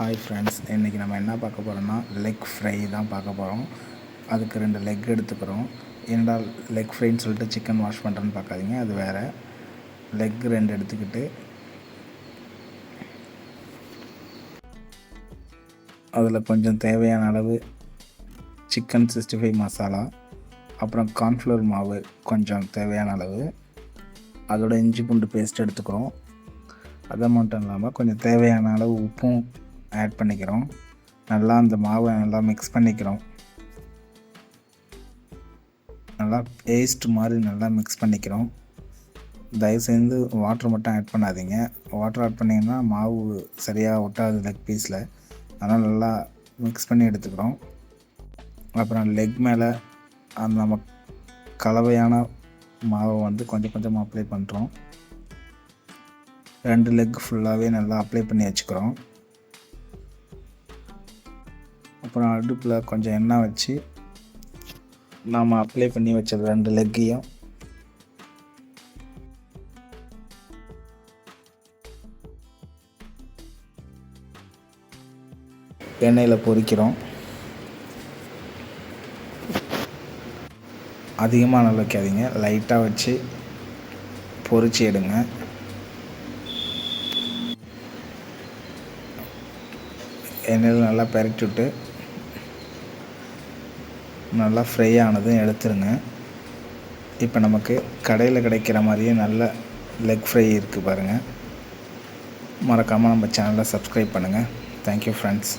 Hi friends, இன்றைக்கி நம்ம என்ன பார்க்க போகிறோம்னா லெக் ஃப்ரை தான் பார்க்க போகிறோம். அதுக்கு 2 லெக் எடுத்துக்கிறோம். என்னடா லெக் ஃப்ரைன்னு சொல்லிட்டு சிக்கன் வாஷ் பண்ணுறேன்னு பார்க்காதீங்க, அது வேறு. லெக் 2 எடுத்துக்கிட்டு அதில் கொஞ்சம் தேவையான அளவு சிக்கன் 65 மசாலா, அப்புறம் கார்ன்ஃப்ளவர் மாவு கொஞ்சம் தேவையான அளவு, அதோட இஞ்சி பூண்டு பேஸ்ட் எடுத்துக்கிறோம். அது மட்டும் இல்லாமல் கொஞ்சம் தேவையான அளவு உப்பும் ஆட் பண்ணிக்கிறோம். நல்லா அந்த மாவை நல்லா மிக்ஸ் பண்ணிக்கிறோம். நல்லா பேஸ்ட் மாதிரி நல்லா மிக்ஸ் பண்ணிக்கிறோம். தயவுசெய்து வாட்டர் மட்டும் ஆட் பண்ணாதீங்க. வாட்டர் ஆட் பண்ணிங்கன்னா மாவு சரியாக ஒட்டாது லெக் பீஸில். அதனால் நல்லா மிக்ஸ் பண்ணி எடுத்துக்கிறோம். அப்புறம் லெக் மேலே அந்த நம்ம கலவையான மாவை கொஞ்சம் கொஞ்சமாக அப்ளை பண்ணுறோம். 2 லெக் ஃபுல்லாகவே நல்லா அப்ளை பண்ணி வச்சுக்கிறோம். அப்புறம் அடுப்பில் கொஞ்சம் எண்ணெய் வச்சு நாம் அப்ளை பண்ணி வச்ச 2 லெக்கையும் எண்ணெயில் பொரிக்கிறோம். அதிகமாக நல்லா வைக்காதீங்க, லைட்டாக வச்சு பொரிச்சு எடுங்க. எண்ணெயில் நல்லா பெரட்டி விட்டு நல்லா ஃப்ரை ஆனதும் எடுத்துருங்க. இப்போ நமக்கு கடையில் கிடைக்கிற மாதிரியே நல்ல லெக் ஃப்ரை இருக்குது பாருங்கள். மறக்காமல் நம்ம சேனலை சப்ஸ்கிரைப் பண்ணுங்கள். Thank you friends.